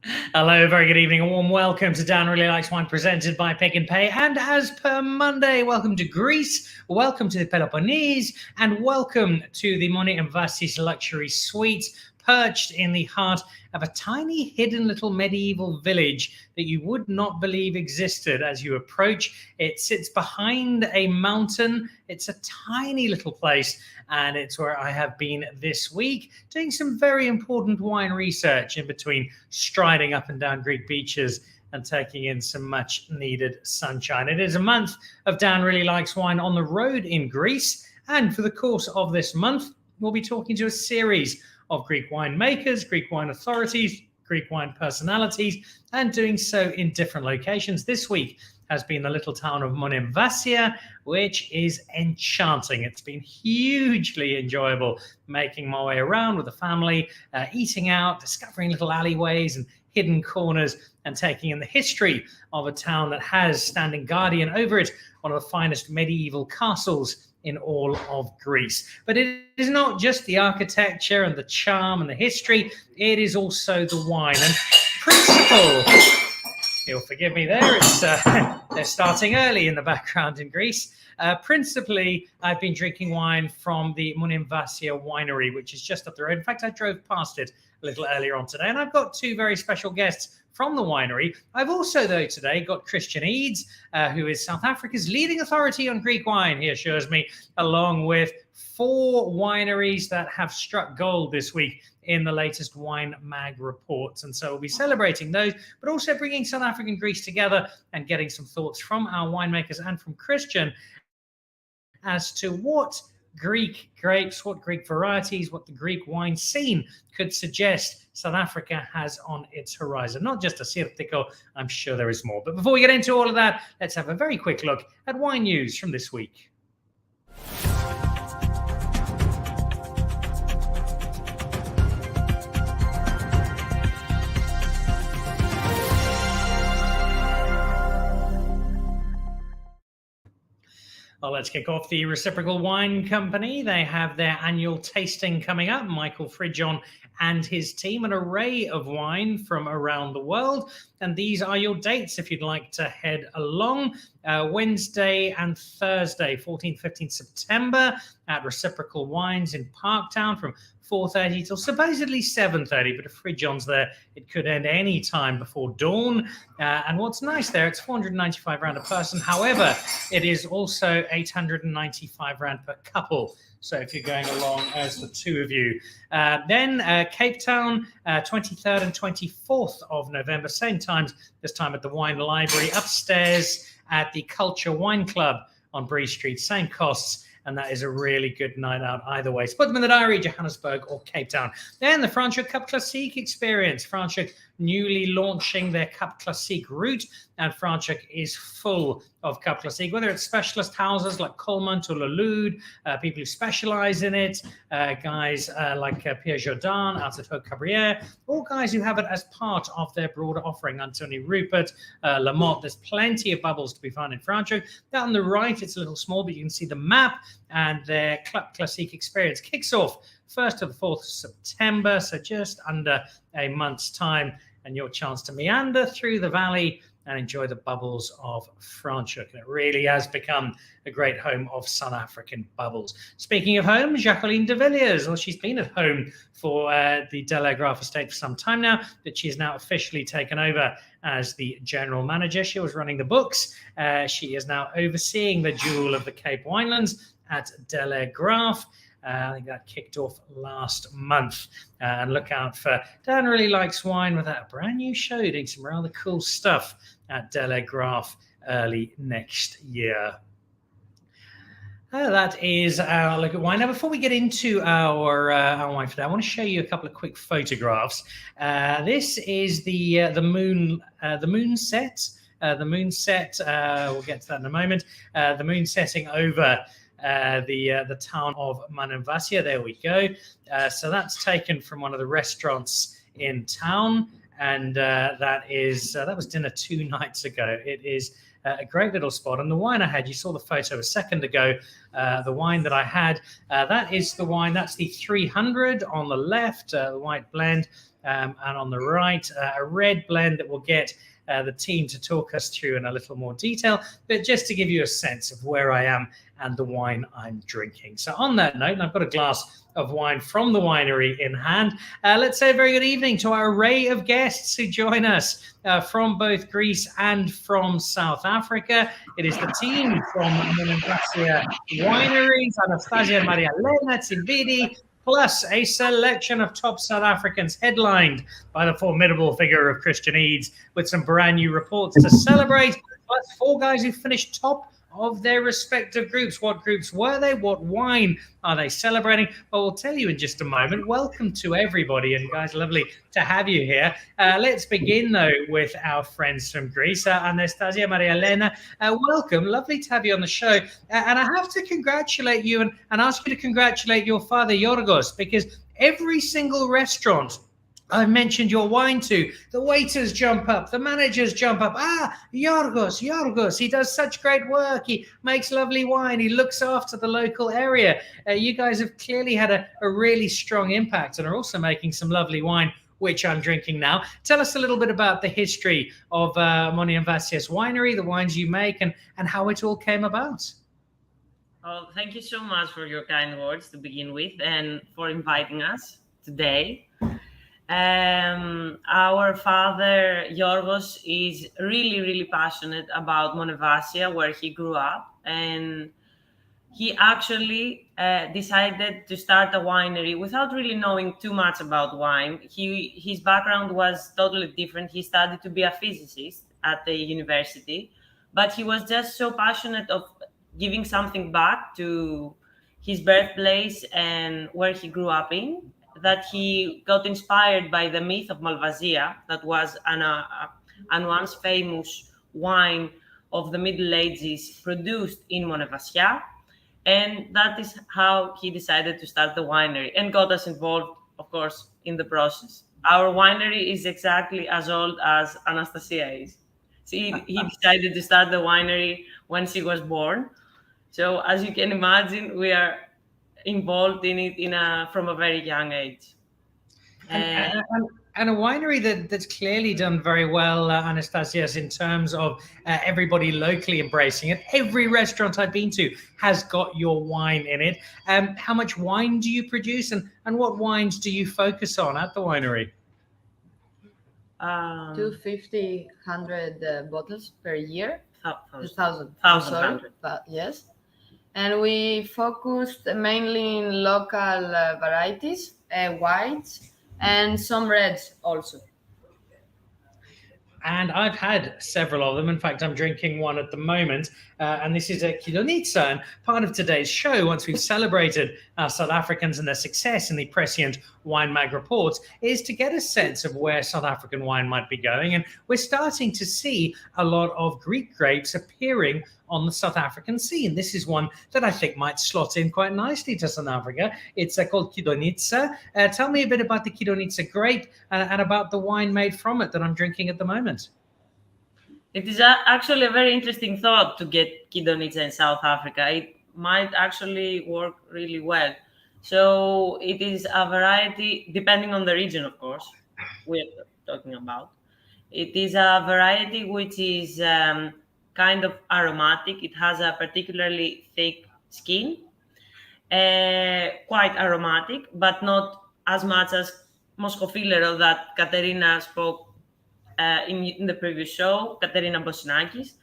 Hello, very good evening. A warm welcome to Dan Really Likes Wine, presented by Pick and Pay. And as per Monday, welcome to Greece, welcome to the Peloponnese, and welcome to the Moni Emvasis Luxury Suites, perched in the heart of a tiny hidden little medieval village that you would not believe existed as you approach. It sits behind a mountain. It's a tiny little place, and it's where I have been this week doing some very important wine research in between striding up and down Greek beaches and taking in some much needed sunshine. It is a month of Dan Really Likes Wine on the road in Greece, and for the course of this month, we'll be talking to a series of Greek winemakers, Greek wine authorities, Greek wine personalities, and doing so in different locations. This week has been the little town of Monemvasia, which is enchanting. It's been hugely enjoyable making my way around with the family, eating out, discovering little alleyways and hidden corners, and taking in the history of a town that has standing guardian over it one of the finest medieval castles in all of Greece. But it is not just the architecture and the charm and the history, it is also the wine. And principal, you'll forgive me there, it's they're starting early in the background in Greece. Principally, I've been drinking wine from the Monemvasia Winery, which is just up the road. In fact, I drove past it a little earlier on today, and I've got two very special guests from the winery. I've also, though, today got Christian Eads, who is South Africa's leading authority on Greek wine, he assures me, along with 4 wineries that have struck gold this week in the latest Winemag reports. And so we'll be celebrating those, but also bringing South Africa and Greece together and getting some thoughts from our winemakers and from Christian as to what Greek grapes, what Greek varieties, what the Greek wine scene could suggest South Africa has on its horizon. Not just a Sirtiko, I'm sure there is more. But before we get into all of that, let's have a very quick look at wine news from this week. Well, let's kick off the Reciprocal Wine Company. They have their annual tasting coming up. Michael Fridjon and his team, an array of wine from around the world. And these are your dates if you'd like to head along. Wednesday and Thursday, 14th, 15th September at Reciprocal Wines in Parktown from 4:30 till supposedly 7:30, but if Fridjon's there, it could end any time before dawn. And what's nice there, it's 495 rand a person. However, it is also 895 rand per couple. So if you're going along as the two of you. Then Cape Town, 23rd and 24th of November, same times, this time at the Wine Library, upstairs at the Culture Wine Club on Bree Street, same costs. And that is a really good night out either way. So put them in the diary, Johannesburg or Cape Town. Then the Franschhoek Cup Classique experience. Franschhoek newly launching their Cup Classique route, and Franschhoek is full of Cup Classique, whether it's specialist houses like Coleman or Lelude, people who specialize in it, guys like Pierre Jourdain out at Haute Cabrières, or guys who have it as part of their broader offering, Anthony Rupert, Lamotte. There's plenty of bubbles to be found in Franschhoek. Down on the right, it's a little small, but you can see the map, and their Club Classique experience kicks off 1st to the 4th of September, so just under a month's time, and your chance to meander through the valley and enjoy the bubbles of Franschhoek. And it really has become a great home of South African bubbles. Speaking of home, Jacqueline de Villiers, well, she's been at home for the Delagraaf estate for some time now, but she's now officially taken over as the general manager. She was running the books. She is now overseeing the Jewel of the Cape Winelands at Delagraaf. I think that kicked off last month. And look out for Dan Really Likes Wine with a brand new show doing some rather cool stuff at Delagraaf early next year. That is our look at wine. Now, before we get into our wine for today, I want to show you a couple of quick photographs. This is the moon set. The moon set. We'll get to that in a moment. The moon setting over the town of Monemvasia. There we go. So that's taken from one of the restaurants in town, and that was dinner 2 nights ago. It is a great little spot. And the wine I had, you saw the photo a second ago, the wine that I had, that is the wine, that's the 300 on the left, the white blend, and on the right, a red blend that will get the team to talk us through in a little more detail, but just to give you a sense of where I am and the wine I'm drinking. So on that note, I've got a glass of wine from the winery in hand. Let's say a very good evening to our array of guests who join us from both Greece and from South Africa. It is the team from Monemvasia Wineries, Anastasia and Maria Elena Tsividi, plus a selection of top South Africans headlined by the formidable figure of Christian Eads, with some brand new reports to celebrate, plus 4 guys who finished top of their respective groups. What groups were they? What wine are they celebrating? Well, we'll tell you in just a moment. Welcome to everybody, and guys, lovely to have you here. Let's begin, though, with our friends from Greece. Anastasia, Maria Elena, welcome. Lovely to have you on the show. And I have to congratulate you and ask you to congratulate your father, Yorgos, because every single restaurant I've mentioned your wine to, the waiters jump up, the managers jump up. Yorgos, he does such great work. He makes lovely wine. He looks after the local area. You guys have clearly had a really strong impact and are also making some lovely wine, which I'm drinking now. Tell us a little bit about the history of Moni Emvasis Winery, the wines you make, and how it all came about. Oh, thank you so much for your kind words to begin with, and for inviting us today. Our father Yorgos is really passionate about Monemvasia, where he grew up, and he actually decided to start a winery without really knowing too much about wine. His background was totally different. He studied to be a physicist at the university, but he was just so passionate of giving something back to his birthplace and where he grew up in, that he got inspired by the myth of Malvasia, that was an once famous wine of the Middle Ages produced in Monemvasia. And that is how he decided to start the winery and got us involved, of course, in the process. Our winery is exactly as old as Anastasia is. So he decided to start the winery when she was born. So as you can imagine, we are involved in it from a very young age. And a winery that's clearly done very well, Anastasias, in terms of everybody locally embracing it. Every restaurant I've been to has got your wine in it. How much wine do you produce, and what wines do you focus on at the winery? 250, 100 bottles per year. 1,000. But yes. And we focused mainly in local varieties, whites, and some reds also. And I've had several of them. In fact, I'm drinking one at the moment. And this is a Kidonica. And part of today's show, once we've celebrated our South Africans and their success in the prescient Winemag reports, is to get a sense of where South African wine might be going. And we're starting to see a lot of Greek grapes appearing on the South African scene. This is one that I think might slot in quite nicely to South Africa. It's called Kidonica. Tell me a bit about the Kidonica grape and about the wine made from it that I'm drinking at the moment. It is actually a very interesting thought to get Kidonica in South Africa. It might actually work really well. So it is a variety, depending on the region, of course, we're talking about. It is a variety which is kind of aromatic. It has a particularly thick skin, quite aromatic, but not as much as Moscofilero that Katerina spoke in the previous show, Katerina Bosinakis.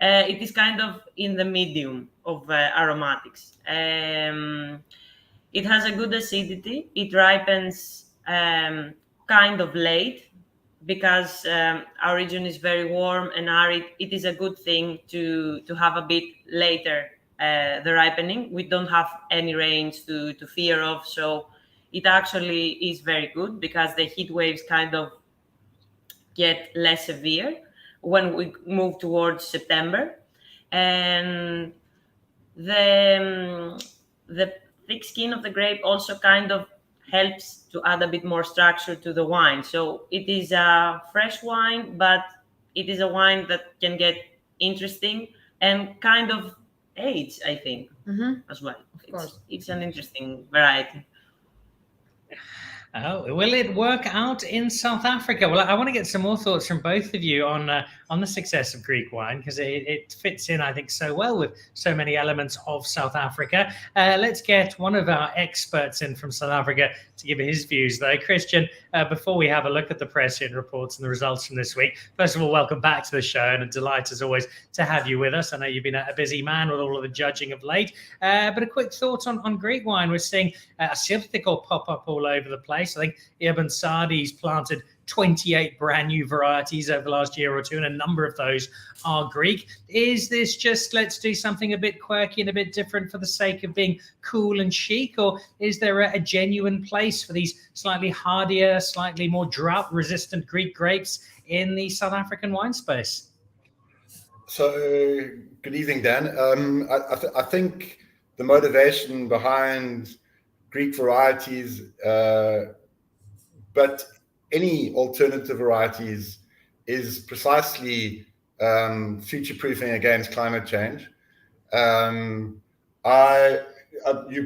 It is kind of in the medium of aromatics. It has a good acidity. It ripens kind of late, because our region is very warm and arid. It is a good thing to have a bit later the ripening. We don't have any rains to fear of, so it actually is very good because the heat waves kind of get less severe when we move towards September. And the thick skin of the grape also kind of helps to add a bit more structure to the wine. So it is a fresh wine, but it is a wine that can get interesting and kind of age, I think, as well. Of course. It's an interesting variety. Oh, will it work out in South Africa? Well, I want to get some more thoughts from both of you on the success of Greek wine, because it fits in, I think, so well with so many elements of South Africa. Let's get one of our experts in from South Africa to give his views, though. Christian, before we have a look at the prescient reports and the results from this week, first of all, welcome back to the show, and a delight, as always, to have you with us. I know you've been a busy man with all of the judging of late, but a quick thought on Greek wine. We're seeing a Sirthikol pop up all over the place. I think Ibn Sadi's planted 28 brand new varieties over the last year or two, and a number of those are Greek. Is this just let's do something a bit quirky and a bit different for the sake of being cool and chic, or is there a genuine place for these slightly hardier, slightly more drought-resistant Greek grapes in the South African wine space? So, good evening, Dan. I think the motivation behind Greek varieties, but any alternative varieties, is precisely future-proofing against climate change. You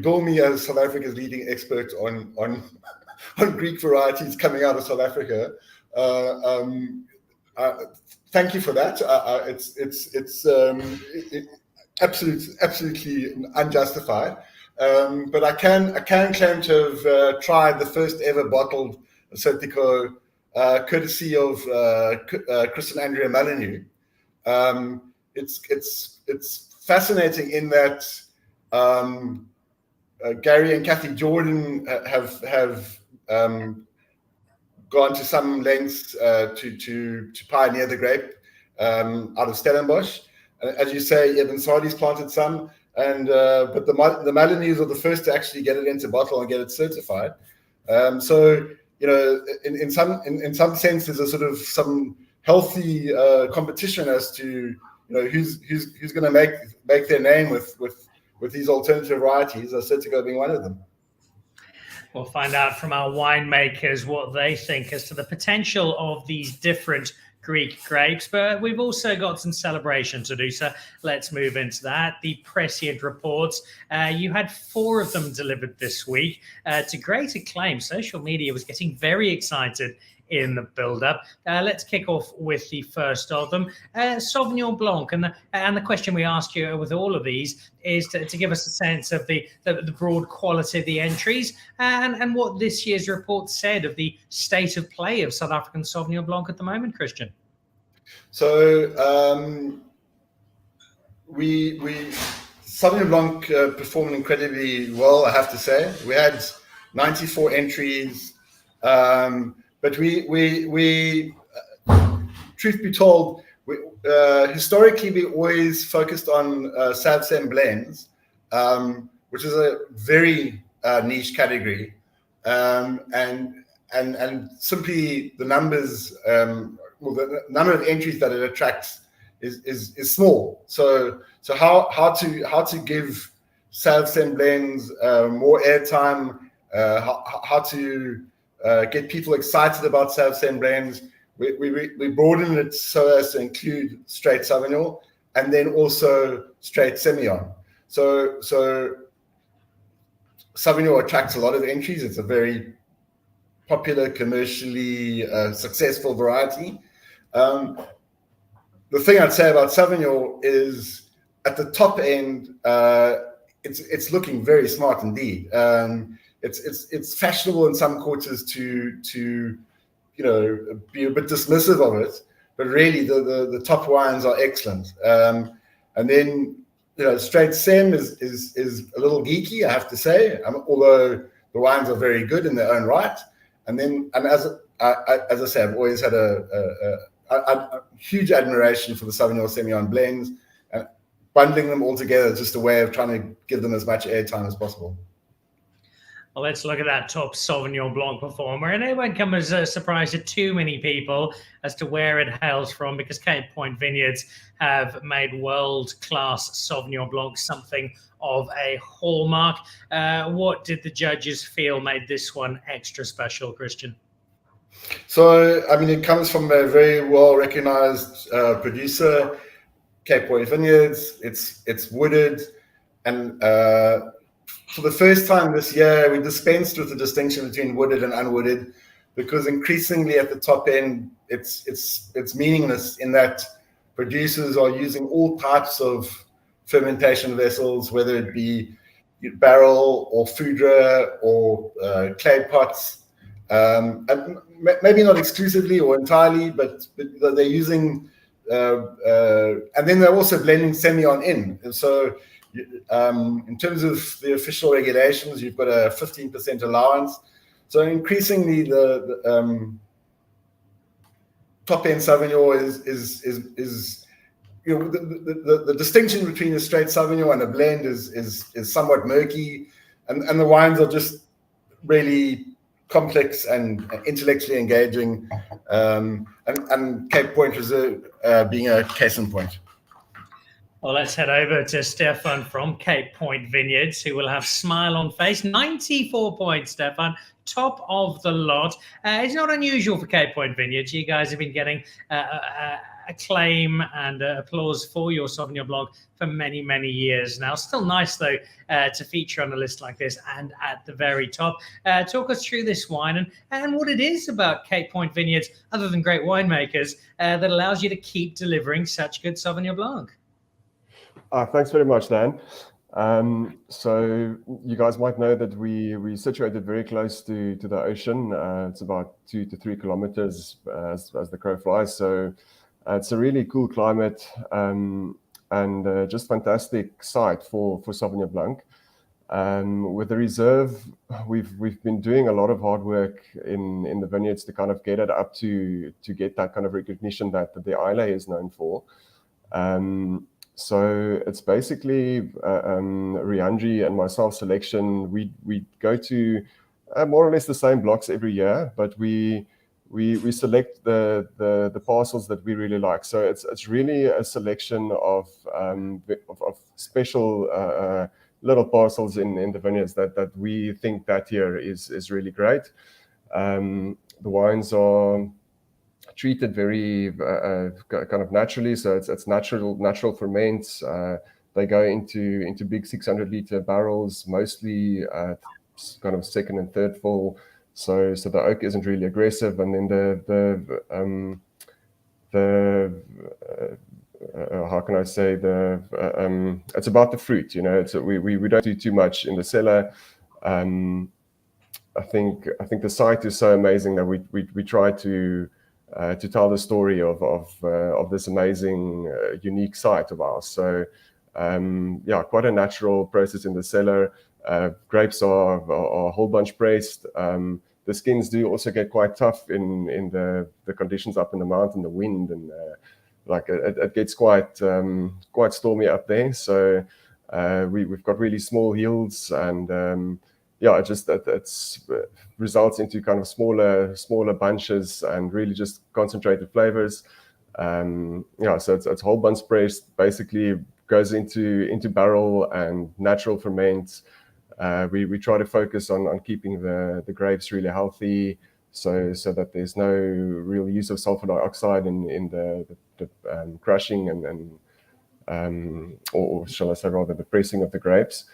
bill me as South Africa's leading expert on Greek varieties coming out of South Africa. Thank you for that. It's absolutely unjustified. But I can claim to have tried the first ever bottled Sirthikol, courtesy of Chris and Andrea Molyneux. It's fascinating in that Gary and Kathy Jordan have gone to some lengths to pioneer the grape out of Stellenbosch. As you say, Ibn Sadi's planted some. But the Molyneux are the first to actually get it into bottle and get it certified. So in some sense, there's a sort of some healthy competition as to who's going to make their name with these alternative varieties. Sirthikol being one of them. We'll find out from our winemakers what they think as to the potential of these different Greek grapes, but we've also got some celebration to do, so let's move into that. The prescient reports, you had 4 of them delivered this week to great acclaim. Social media was getting very excited in the build-up. Let's kick off with the first of them, Sauvignon Blanc, and the question we ask you with all of these is to give us a sense of the broad quality of the entries and what this year's report said of the state of play of South African Sauvignon Blanc at the moment, Christian. So Sauvignon Blanc performed incredibly well, I have to say. We had 94 entries. But we truth be told, historically we always focused on Sav-Sem blends, which is a very niche category, and simply the numbers, the number of entries that it attracts is small. So how to give Sav-Sem blends more airtime, how to get people excited about Sav-Sem blends. We broadened it so as to include straight Sauvignon and then also straight Semillon. So Sauvignon attracts a lot of entries. It's a very popular, commercially successful variety. The thing I'd say about Sauvignon is at the top end, it's looking very smart indeed. It's fashionable in some quarters to be a bit dismissive of it, but really the top wines are excellent. And then straight Sem is a little geeky, I have to say, although the wines are very good in their own right. And as I say, I've always had a huge admiration for the Sauvignon Semillon blends, and bundling them all together is just a way of trying to give them as much airtime as possible. Well, let's look at that top Sauvignon Blanc performer. And it won't come as a surprise to too many people as to where it hails from, because Cape Point Vineyards have made world-class Sauvignon Blanc something of a hallmark. What did the judges feel made this one extra special, Christian? So, it comes from a very well-recognized producer. Cape Point vineyards. It's wooded, and for the first time this year, we dispensed with the distinction between wooded and unwooded, because increasingly at the top end, it's meaningless in that producers are using all types of fermentation vessels, whether it be barrel or foudre or clay pots, and maybe not exclusively or entirely, but they're using, and then they're also blending Semillon in. And so in terms of the official regulations, you've got a 15% allowance. So increasingly, the top end Sauvignon is the distinction between a straight Sauvignon and a blend is somewhat murky, and the wines are just really complex and intellectually engaging, and Cape Point Reserve being a case in point. Well, let's head over to Stefan from Cape Point Vineyards, who will have smile on face. 94 points, Stefan, top of the lot. It's not unusual for Cape Point Vineyards. You guys have been getting acclaim and applause for your Sauvignon Blanc for many, many years now. Still nice, though, to feature on a list like this and at the very top. Talk us through this wine and what it is about Cape Point Vineyards, other than great winemakers, that allows you to keep delivering such good Sauvignon Blanc. Thanks very much, Dan. So you guys might know that we're situated very close to the ocean. It's about 2 to 3 kilometers as the crow flies. So it's a really cool climate and just fantastic site for Sauvignon Blanc. With the reserve, we've been doing a lot of hard work in the vineyards to kind of get it up to get that kind of recognition that the Islay is known for. So it's basically Riandri and myself selection. We go to more or less the same blocks every year, but we select the parcels that we really like. So it's really a selection of special little parcels in the vineyards that we think that year is really great. The wines are treated very kind of naturally, so it's natural ferments. They go into big 600-liter barrels, mostly kind of second and third fill. So the oak isn't really aggressive, and then how can I say, it's about the fruit, you know. It's we don't do too much in the cellar. I think the site is so amazing that we try to tell the story of this amazing unique site of ours. So yeah, quite a natural process in the cellar. Grapes are whole bunch pressed. The skins do also get quite tough in the conditions up in the mountain, the wind, and like it gets quite stormy up there. So we've got really small yields, and yeah, it's results into kind of smaller bunches and really just concentrated flavors. Yeah, so it's whole bunch pressed, basically goes into barrel and natural ferments. We try to focus on keeping the grapes really healthy, so that there's no real use of sulfur dioxide in the crushing or shall I say rather the pressing of the grapes.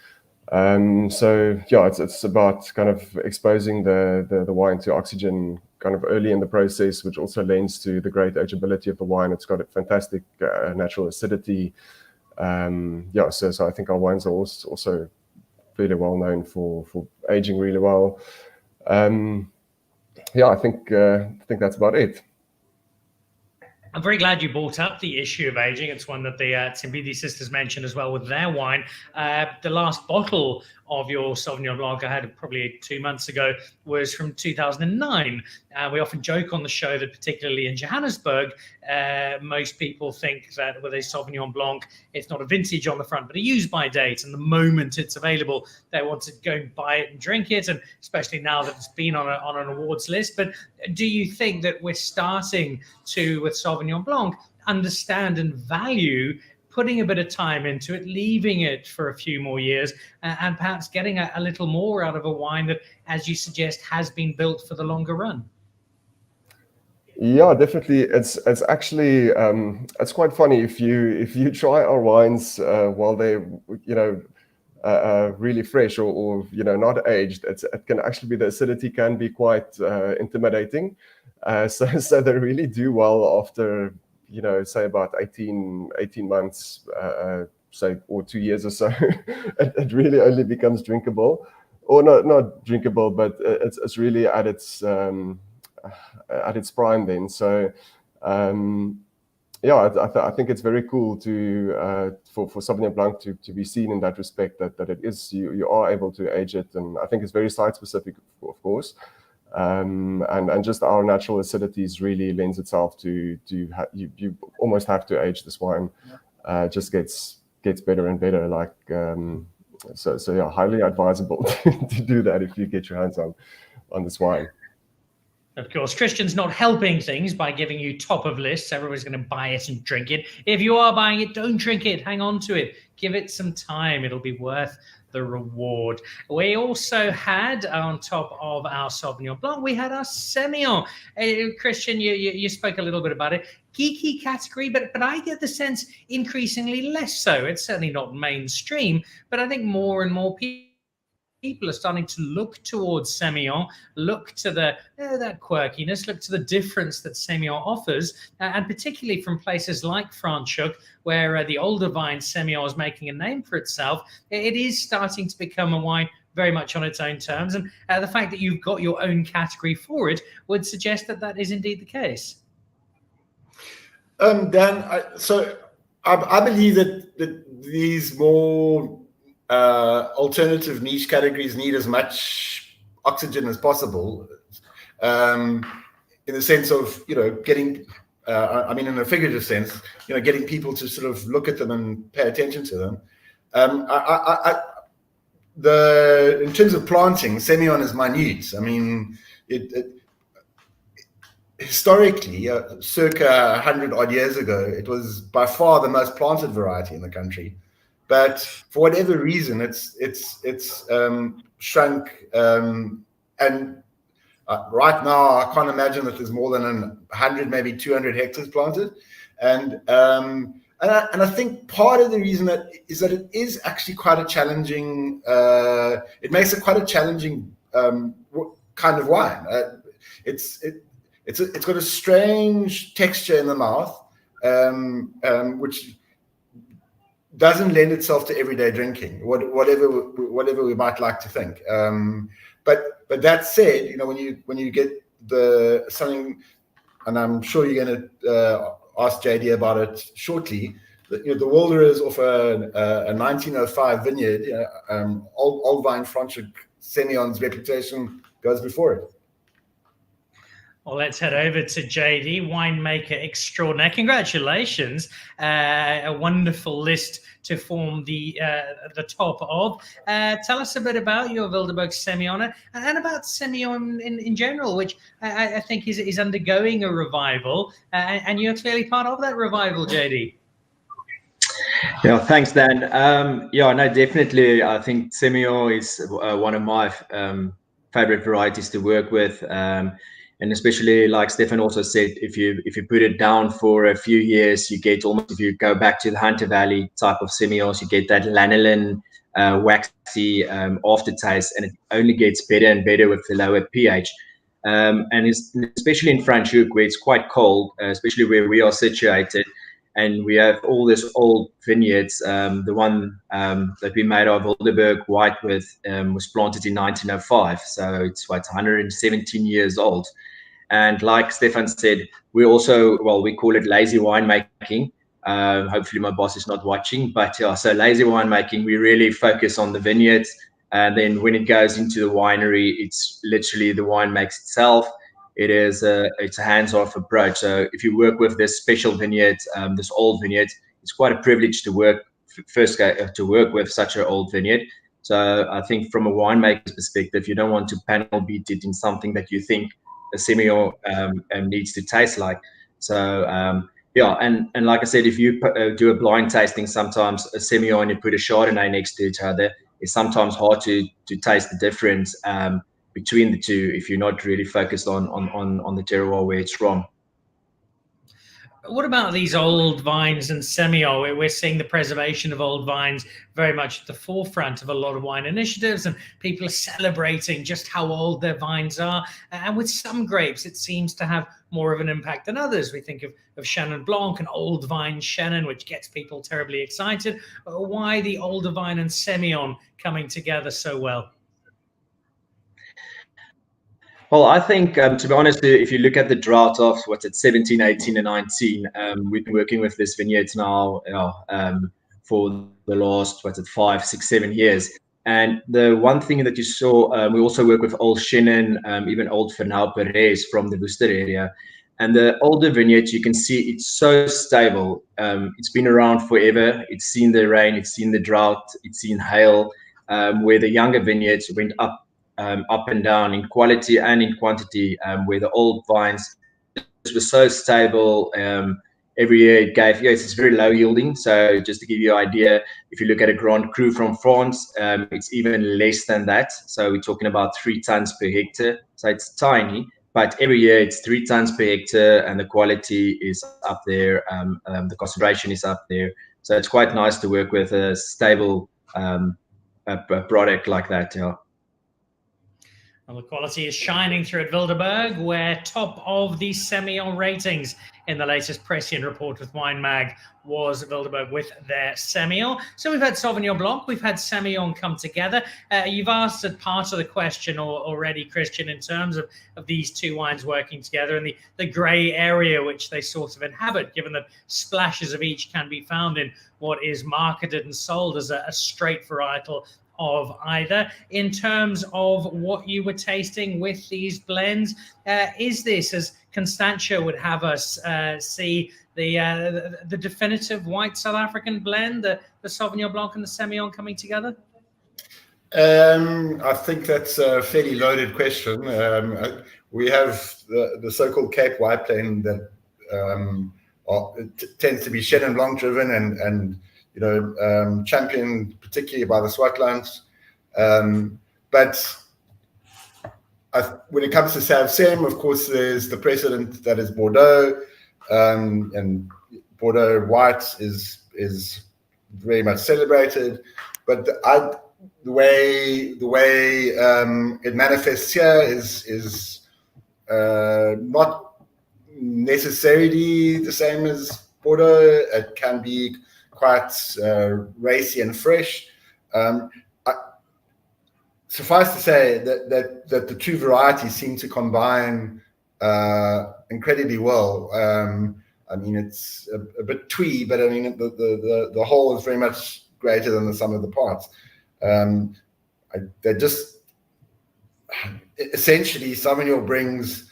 So yeah, it's about kind of exposing the wine to oxygen kind of early in the process, which also lends to the great ageability of the wine. It's got a fantastic natural acidity. Yeah, so I think our wines are also really well known for aging really well. Yeah, I think that's about it. I'm very glad you brought up the issue of aging. It's one that the Tsimbidi sisters mentioned as well with their wine. The last bottle of your Sauvignon Blanc I had probably 2 months ago was from 2009. We often joke on the show that particularly in Johannesburg, most people think that with a Sauvignon Blanc, it's not a vintage on the front, but a use-by date. And the moment it's available, they want to go and buy it and drink it, and especially now that it's been on an awards list. But do you think that we're starting to, with Sauvignon Blanc, understand and value putting a bit of time into it, leaving it for a few more years, and perhaps getting a little more out of a wine that, as you suggest, has been built for the longer run? Yeah, definitely. It's actually it's quite funny if you try our wines while they're really fresh or not aged. It can actually be, the acidity can be quite intimidating. So they really do well after say about 18 months, say, or 2 years or so. It really only becomes drinkable, or not drinkable, but it's really at its prime then. So yeah, I think it's very cool to for Sauvignon Blanc to be seen in that respect, that it is, you are able to age it, and I think it's very site specific, of course, and just our natural acidities really lends itself to you almost have to age this wine. Just gets better and better, like so yeah, highly advisable to do that if you get your hands on this wine. Of course, Christian's not helping things by giving you top of lists. Everybody's going to buy it and drink it. If you are buying it, don't drink it. Hang on to it. Give it some time. It'll be worth the reward. We also had, on top of our Sauvignon Blanc, we had our Semillon. Christian, you spoke a little bit about it. Geeky category, but I get the sense increasingly less so. It's certainly not mainstream, but I think more and more people are starting to look towards Semillon, look to that quirkiness, look to the difference that Semillon offers, and particularly from places like Franschhoek, where the older vine Semillon is making a name for itself. It is starting to become a wine very much on its own terms, and the fact that you've got your own category for it would suggest that is indeed the case. Dan, I believe that these more alternative niche categories need as much oxygen as possible, in the sense of getting, I mean in a figurative sense, getting people to sort of look at them and pay attention to them. In terms of planting, Semillon is minute. I mean, historically, circa 100 odd years ago, it was by far the most planted variety in the country. But for whatever reason, it's shrunk, and right now I can't imagine that there's more than 100, maybe 200 hectares planted, and I think part of the reason is that it is actually quite a challenging. It makes it quite a challenging kind of wine. It's got a strange texture in the mouth, which doesn't lend itself to everyday drinking, whatever we might like to think. But that said, when you get something, and I'm sure you're going to ask JD about it shortly. The Wilder is off a 1905 vineyard. Old vine Franschhoek Semillon's reputation goes before it. Well, let's head over to JD, winemaker extraordinaire. Congratulations. A wonderful list to form the top of. Tell us a bit about your Wilderberg Semillon and about Semillon in general, which I think is undergoing a revival. And you're clearly part of that revival, JD. Yeah, thanks, Dan. Yeah, no, definitely. I think Semillon is one of my favorite varieties to work with. And especially, like Stefan also said, if you put it down for a few years, you get almost, if you go back to the Hunter Valley type of Semillons, you get that lanolin, waxy aftertaste, and it only gets better and better with the lower pH. And especially in Franschhoek, where it's quite cold, especially where we are situated, and we have all this old vineyards. The one that we made our Wilderberg White with was planted in 1905, so it's 117 years old. And like Stefan said, we also, we call it lazy winemaking. Hopefully my boss is not watching, but so lazy winemaking, we really focus on the vineyards. And then when it goes into the winery, it's literally the wine makes itself. It's a hands-off approach. So if you work with this special vineyard, this old vineyard, it's quite a privilege to work with such an old vineyard. So I think from a winemaker's perspective, you don't want to panel beat it in something that you think a Semillon needs to taste like. So yeah, and like I said, if you do a blind tasting, sometimes a Semillon and you put a Chardonnay next to each other, it's sometimes hard to taste the difference between the two if you're not really focused on the terroir where it's from. What about these old vines and Semillon? We're seeing the preservation of old vines very much at the forefront of a lot of wine initiatives, and people are celebrating just how old their vines are. And with some grapes, it seems to have more of an impact than others. We think of Chenin Blanc, an old vine Chenin, which gets people terribly excited. Why the older vine and Semillon coming together so well? Well, I think, to be honest, if you look at the drought of, 17, 18, and 19, we've been working with this vineyard now for the last, 5, 6, 7 years. And the one thing that you saw, we also work with old Chenin, even old Fernão Perez from the Worcester area. And the older vineyards, you can see it's so stable. It's been around forever. It's seen the rain, it's seen the drought, it's seen hail, where the younger vineyards went up and down in quality and in quantity, where the old vines were so stable. Every year it gave, it's very low yielding. So just to give you an idea, if you look at a Grand Cru from France, it's even less than that. So we're talking about 3 tons per hectare. So it's tiny, but every year it's 3 tons per hectare, and the quality is up there. The concentration is up there. So it's quite nice to work with a stable product like that. Yeah. Well, the quality is shining through at Wildeburg. We're top of the Semillon ratings in the latest Prescient report with Winemag was Wildeburg with their Semillon. So we've had Sauvignon Blanc, we've had Semillon come together. You've answered part of the question already, Christian, in terms of these two wines working together and the grey area which they sort of inhabit, given that splashes of each can be found in what is marketed and sold as a straight varietal of either. In terms of what you were tasting with these blends, is this, as Constantia would have us see, the definitive white South African blend, the Sauvignon Blanc and the Semillon coming together? I think that's a fairly loaded question. We have the so-called Cape White blend that tends to be Chenin Blanc driven and championed particularly by the Swartlands. But when it comes to Savsem, of course, there's the precedent that is Bordeaux, and Bordeaux white is very much celebrated. But the way it manifests here is not necessarily the same as Bordeaux. It can be quite racy and fresh. Suffice to say that the two varieties seem to combine incredibly well. I mean, it's a bit twee, but I mean the whole is very much greater than the sum of the parts. They just essentially Sauvignon brings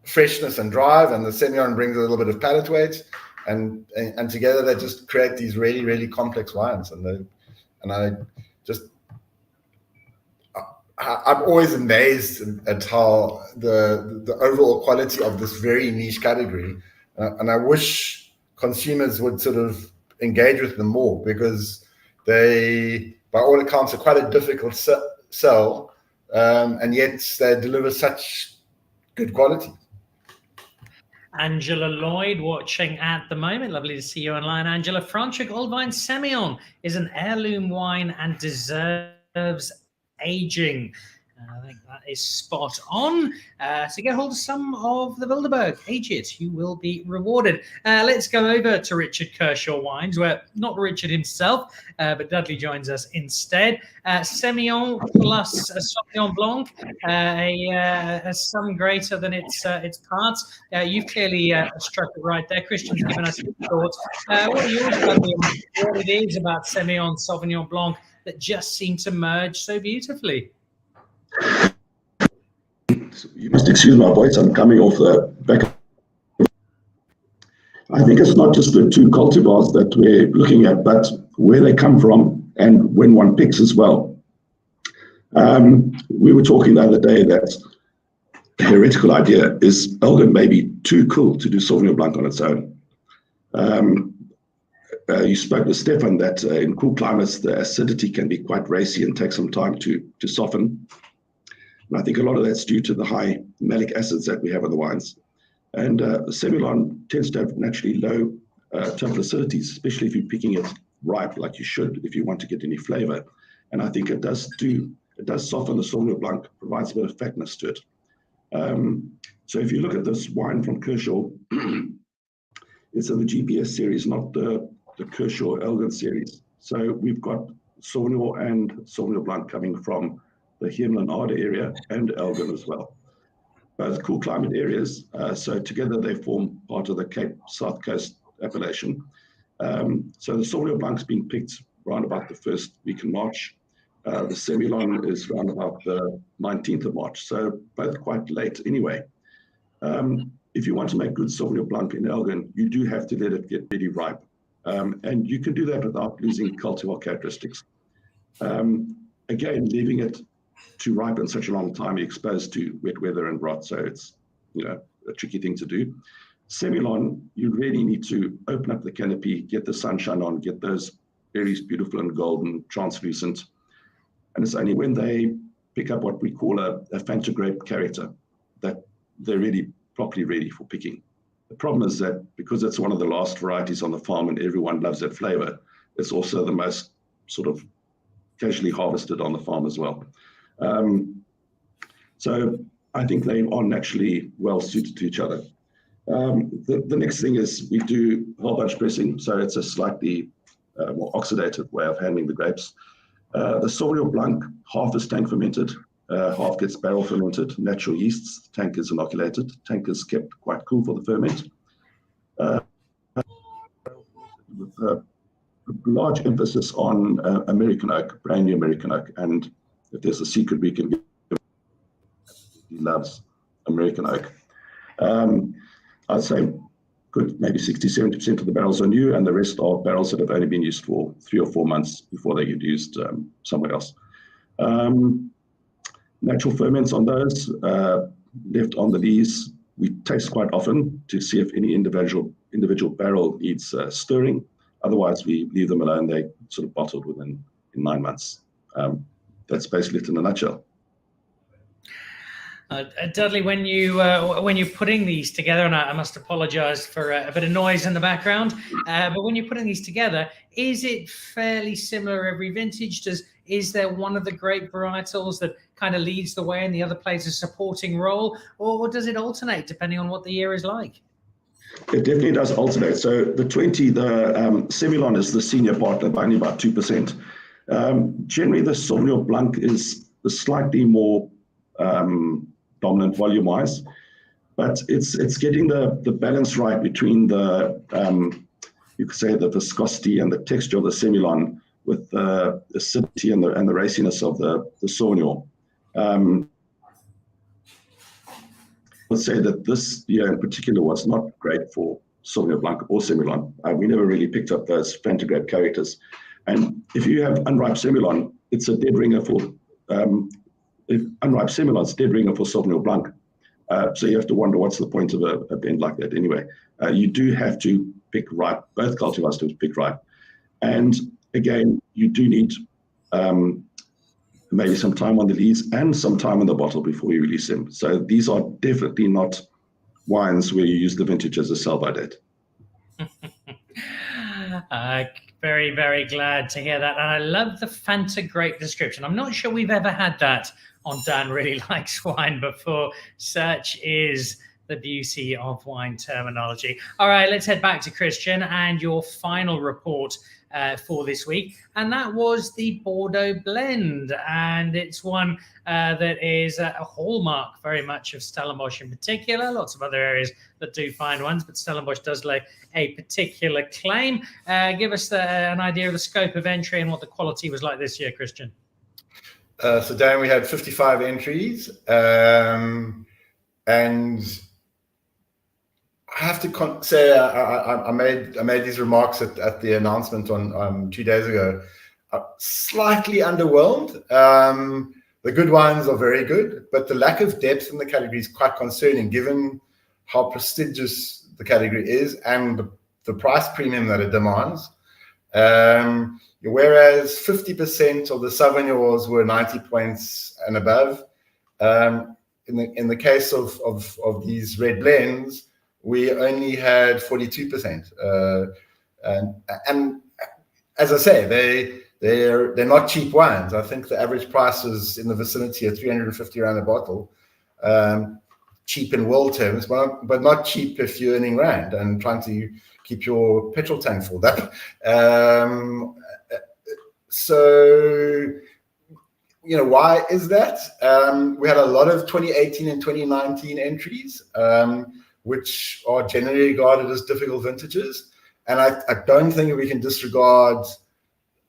freshness and drive, and the Semillon brings a little bit of palate weight, and together they just create these really, really complex wines. I'm always amazed at how the overall quality of this very niche category, and I wish consumers would sort of engage with them more, because they, by all accounts, are quite a difficult sell, and yet they deliver such good quality. Angela Lloyd watching at the moment. Lovely to see you online, Angela. Franschhoek Old Vine Semillon is an heirloom wine and deserves aging. I think that is spot on. So get hold of some of the Wildeburg. Age it, you will be rewarded. Let's go over to Richard Kershaw Wines, where not Richard himself, but Dudley joins us instead. Semillon plus Sauvignon Blanc, a sum greater than its parts. You've clearly struck it right there. Christian's given us his thoughts. What are yours, Dudley, on what it is about Semillon, Sauvignon Blanc that just seem to merge so beautifully? You must excuse my voice, I'm coming off the back. I think it's not just the two cultivars that we're looking at, but where they come from and when one picks as well. We were talking the other day that the heretical idea is Elgin may be too cool to do Sauvignon Blanc on its own. You spoke with Stefan that in cool climates, the acidity can be quite racy and take some time to soften. And I think a lot of that's due to the high malic acids that we have in the wines. And Semillon tends to have naturally low total acidities, especially if you're picking it ripe like you should if you want to get any flavor. And I think it does soften the Sauvignon Blanc, provides a bit of fatness to it. So if you look at this wine from Kershaw, it's in the GPS series, not the Kershaw Elgin series. So we've got Sauvignon and Sauvignon Blanc coming from the Heemlen-Aarde area and Elgin as well. Both cool climate areas, so together they form part of the Cape South Coast appellation. So the Sauvignon Blanc's been picked around about the first week in March. The Semillon is around about the 19th of March, so both quite late anyway. If you want to make good Sauvignon Blanc in Elgin, you do have to let it get really ripe. And you can do that without losing cultivar characteristics. Again, leaving it to ripen such a long time, you're exposed to wet weather and rot, so it's a tricky thing to do. Semillon, you really need to open up the canopy, get the sunshine on, get those berries beautiful and golden, translucent. And it's only when they pick up what we call a Fanta grape character that they're really properly ready for picking. The problem is that because it's one of the last varieties on the farm and everyone loves that flavor, it's also the most sort of casually harvested on the farm as well. So I think they are naturally well suited to each other. The next thing is we do whole bunch pressing, so it's a slightly more oxidative way of handling the grapes. The Sauvignon Blanc, half is tank fermented, half gets barrel fermented, natural yeasts, tank is inoculated, tank is kept quite cool for the ferment. With a large emphasis on American oak, brand new American oak, and if there's a secret we can give, he loves American oak. I'd say good, maybe 60-70% of the barrels are new, and the rest are barrels that have only been used for 3 or 4 months before they get used somewhere else. Natural ferments on those, left on the lees. We taste quite often to see if any individual barrel needs stirring. Otherwise, we leave them alone. They sort of bottled within 9 months. That's basically it in a nutshell. Dudley, when you're putting these together, and I must apologise for a bit of noise in the background, but when you're putting these together, is it fairly similar every vintage? Is there one of the grape varietals that kind of leads the way and the other plays a supporting role, or does it alternate depending on what the year is like? It definitely does alternate. So the Semillon is the senior partner by only about 2%. Generally, the Sauvignon Blanc is slightly more dominant volume-wise, but it's getting the balance right between the you could say the viscosity and the texture of the Semillon with the acidity and the raciness of the Sauvignon. I would say that this year in particular was not great for Sauvignon Blanc or Semillon. We never really picked up those Fanta grape characters. And if you have unripe Semillon, it's a dead ringer for unripe Semillon, it's a dead ringer for Sauvignon Blanc. So you have to wonder what's the point of a blend like that anyway. You do have to pick ripe, both cultivars to pick ripe. And again, you do need maybe some time on the lees and some time in the bottle before you release them. So these are definitely not wines where you use the vintage as a sell-by date. Very, very glad to hear that. And I love the Fanta grape description. I'm not sure we've ever had that on Dan Really Likes Wine before. Such is the beauty of wine terminology. All right, let's head back to Christian and your final report for this week, and that was the Bordeaux blend, and it's one that is a hallmark very much of Stellenbosch in particular. Lots of other areas that do fine ones, but Stellenbosch does lay a particular claim. Give us an idea of the scope of entry and what the quality was like this year, Christian. So Dan, we had 55 entries, and I have to say I made these remarks at the announcement on 2 days ago. Slightly underwhelmed. The good wines are very good, but the lack of depth in the category is quite concerning given how prestigious the category is and the price premium that it demands. Whereas 50% of the Sauvignons were 90 points and above. In the case of these red blends, we only had 42%. And as I say, they're not cheap wines. I think the average price is in the vicinity of 350 rand a bottle. Cheap in world terms, but not cheap if you're earning rand and trying to keep your petrol tank filled up. So, why is that? We had a lot of 2018 and 2019 entries, which are generally regarded as difficult vintages. And I don't think we can disregard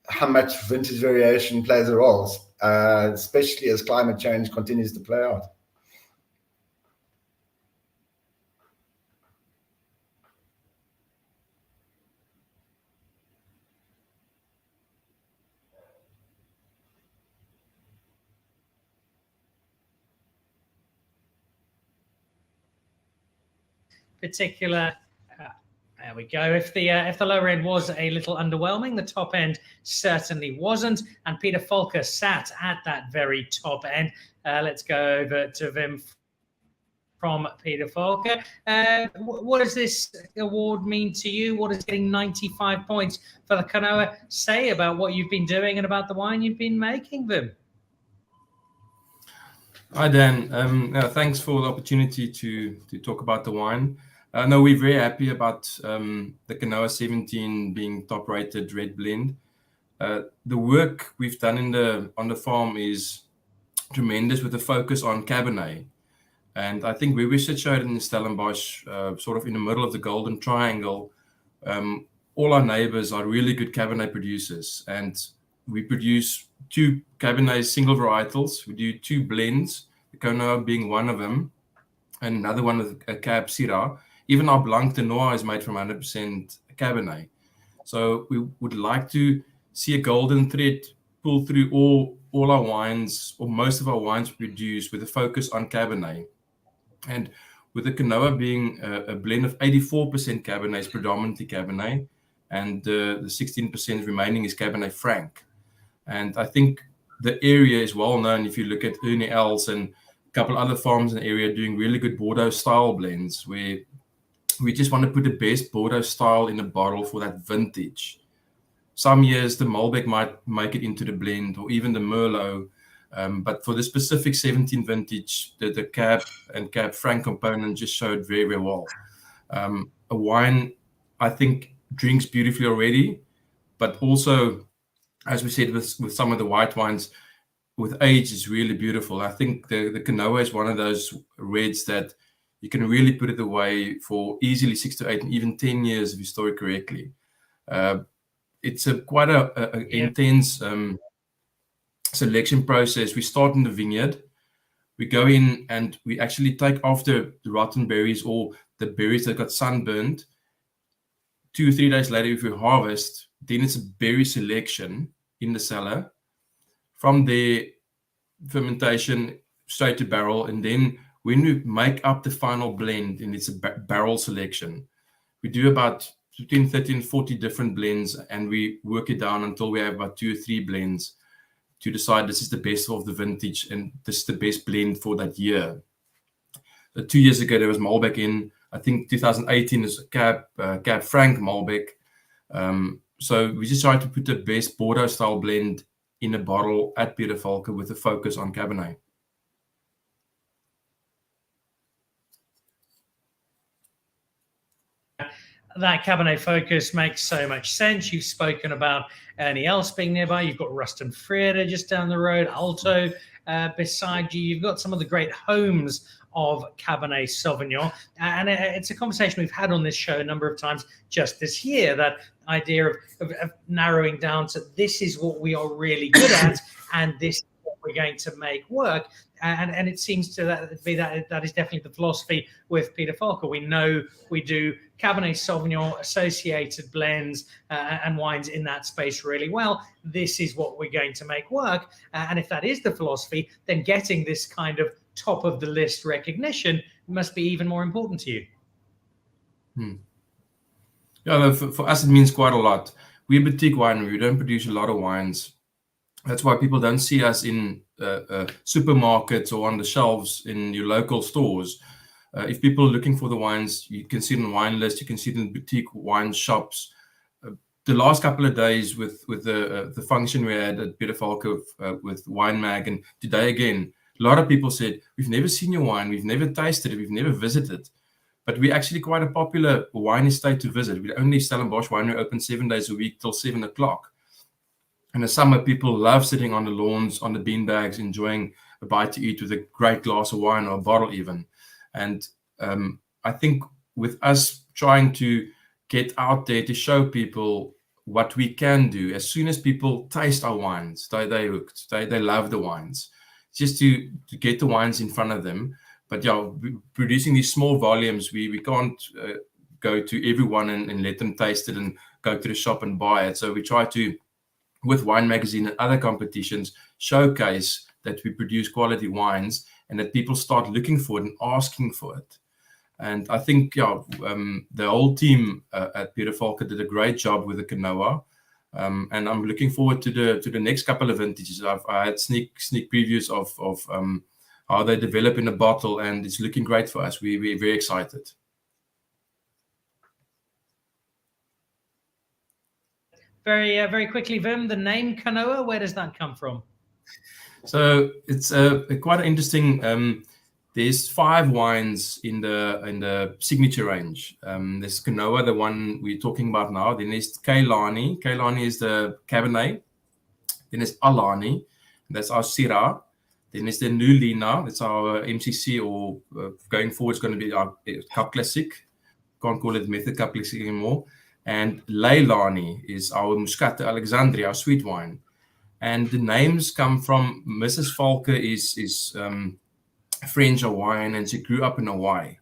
how much vintage variation plays a role, especially as climate change continues to play out. Particular. There we go. If the lower end was a little underwhelming, the top end certainly wasn't. And Peter Volker sat at that very top end. Let's go over to Wim from Peter Volker. What does this award mean to you? What does getting 95 points for the Canoa say about what you've been doing and about the wine you've been making, Wim? Hi, Dan. Thanks for the opportunity to talk about the wine. No, we're very happy about the Canoa 17 being top-rated red blend. The work we've done on the farm is tremendous, with a focus on Cabernet. And I think where we situated in Stellenbosch, sort of in the middle of the Golden Triangle, all our neighbors are really good Cabernet producers. And we produce 2 Cabernet single varietals. We do 2 blends, the Canoa being one of them, and another one with a Cab Syrah. Even our Blanc de Noir is made from 100% Cabernet. So we would like to see a golden thread pull through all our wines, or most of our wines produced, with a focus on Cabernet. And with the Canoa being a blend of 84% Cabernet, is predominantly Cabernet, and the 16% remaining is Cabernet Franc. And I think the area is well known. If you look at Ernie Els and a couple other farms in the area doing really good Bordeaux style blends, where we just want to put the best Bordeaux style in a bottle for that vintage. Some years the Malbec might make it into the blend, or even the Merlot. But for the specific 17 vintage, the Cab and Cab Franc component just showed very, very well. A wine, I think, drinks beautifully already, but also, as we said, with some of the white wines, with age is really beautiful. I think the Canoa is one of those reds that you can really put it away for easily 6 to 8 and even 10 years if you store it correctly. It's quite a intense selection process. We start in the vineyard. We go in and we actually take off the rotten berries or the berries that got sunburned. 2 or 3 days later, if we harvest, then it's a berry selection in the cellar. From there, fermentation straight to barrel, and then when we make up the final blend, and it's a barrel selection, we do about between 30 and 40 different blends, and we work it down until we have about 2 or 3 blends to decide this is the best of the vintage and this is the best blend for that year. 2 years ago, there was Malbec in. I think 2018 is Cab Franc Malbec. So we just try to put the best Bordeaux style blend in a bottle at Peter Volker with a focus on Cabernet. That Cabernet focus makes so much sense. You've spoken about Ernie Els being nearby. You've got Ruston Freda just down the road, Alto beside you. You've got some of the great homes of Cabernet Sauvignon. And it's a conversation we've had on this show a number of times just this year, that idea of narrowing down to this is what we are really good at and this is what we're going to make work. And it seems to be that is definitely the philosophy with Peter Volker. We know we do Cabernet Sauvignon associated blends and wines in that space really well. This is what we're going to make work. And if that is the philosophy, then getting this kind of top of the list recognition must be even more important to you. Yeah, for us, it means quite a lot. We're a boutique winery. We don't produce a lot of wines. That's why people don't see us in supermarkets or on the shelves in your local stores. If people are looking for the wines, you can see it on wine list, you can see it in boutique wine shops. The last couple of days with the function we had at Peter Falke with Winemag, and today again, a lot of people said, we've never seen your wine, we've never tasted it, we've never visited. But we're actually quite a popular wine estate to visit. We only Stellenbosch Winery open 7 days a week till 7 o'clock. In the summer, people love sitting on the lawns, on the beanbags, enjoying a bite to eat with a great glass of wine or a bottle even. And I think with us trying to get out there to show people what we can do, as soon as people taste our wines, they're hooked. They love the wines. Just to get the wines in front of them. But yeah, producing these small volumes, we can't go to everyone and let them taste it and go to the shop and buy it. So we try to, with Wine Magazine and other competitions, showcase that we produce quality wines and that people start looking for it and asking for it. And I think the whole team at Peter Falke did a great job with the canoa. And I'm looking forward to the next couple of vintages. I had sneak previews of how they develop in a bottle, and it's looking great for us. We're very excited. Very quickly, Wim, the name canoa, where does that come from? So it's quite interesting. There's 5 wines in the signature range. There's Canoa, the one we're talking about now. Then there's Kailani. Kailani is the Cabernet. Then there's Alani. That's our Syrah. Then there's the Nulina. That's our MCC, or going forward, it's going to be our Cup Classic. Can't call it Method Cup Classic anymore. And Leilani is our Muscat Alexandria, our sweet wine. And the names come from Mrs. Falke is French Hawaiian, and she grew up in Hawaii.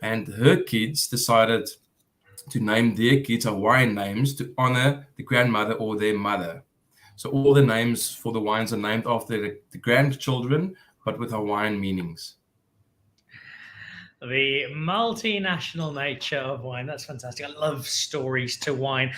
And her kids decided to name their kids Hawaiian names to honor the grandmother or their mother. So all the names for the wines are named after the grandchildren, but with Hawaiian meanings. The multinational nature of wine. That's fantastic. I love stories to wine.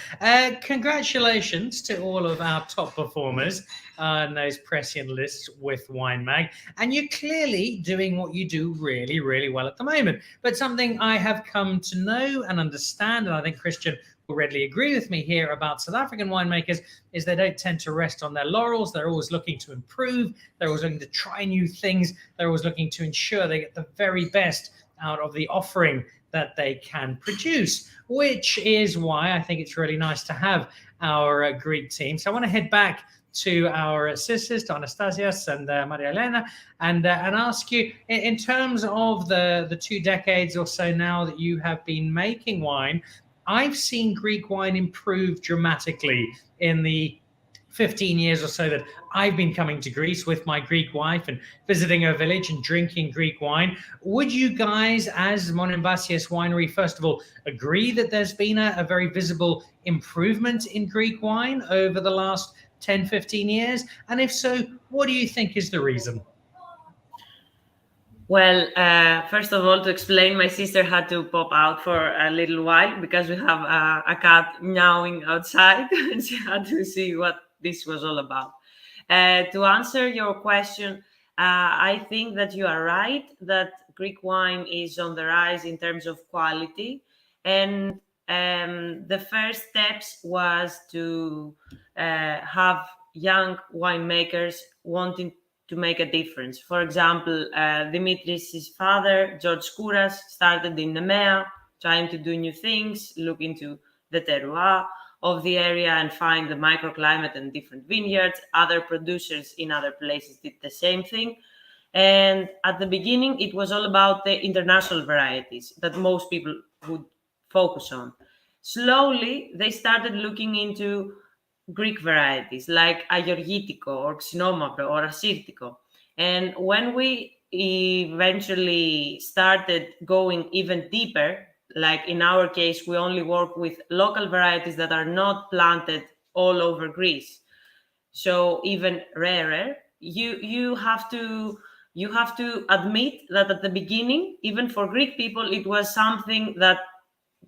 Congratulations to all of our top performers on those prescient lists with Winemag. And you're clearly doing what you do really, really well at the moment. But something I have come to know and understand, and I think Christian will readily agree with me here about South African winemakers, is they don't tend to rest on their laurels. They're always looking to improve. They're always looking to try new things. They're always looking to ensure they get the very best out of the offering that they can produce, which is why I think it's really nice to have our Greek team. So I want to head back to our sisters, to Anastasias and Maria Elena, and ask you, in terms of the 2 decades or so now that you have been making wine, I've seen Greek wine improve dramatically in the 15 years or so that I've been coming to Greece with my Greek wife and visiting her village and drinking Greek wine. Would you guys, as Monemvasia Winery, first of all, agree that there's been a very visible improvement in Greek wine over the last 10, 15 years? And if so, what do you think is the reason? Well, first of all, to explain, my sister had to pop out for a little while because we have a cat meowing outside, and she had to see what this was all about. To answer your question, I think that you are right, that Greek wine is on the rise in terms of quality. And the first steps was to have young winemakers wanting to make a difference. For example, Dimitris' father, George Kouras, started in Nemea, trying to do new things, look into the terroir of the area and find the microclimate and different vineyards. Other producers in other places did the same thing. And at the beginning, it was all about the international varieties that most people would focus on. Slowly, they started looking into Greek varieties like Agorgitiko or Xinomavro or Assyrtiko. And when we eventually started going even deeper, like in our case, we only work with local varieties that are not planted all over Greece. So even rarer, you have to admit that at the beginning, even for Greek people, it was something that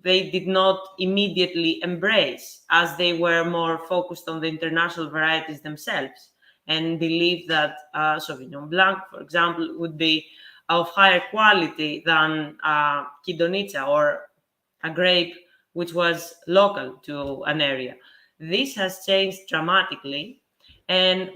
they did not immediately embrace, as they were more focused on the international varieties themselves and believed that Sauvignon Blanc, for example, would be of higher quality than Kidonica or a grape which was local to an area. This has changed dramatically. And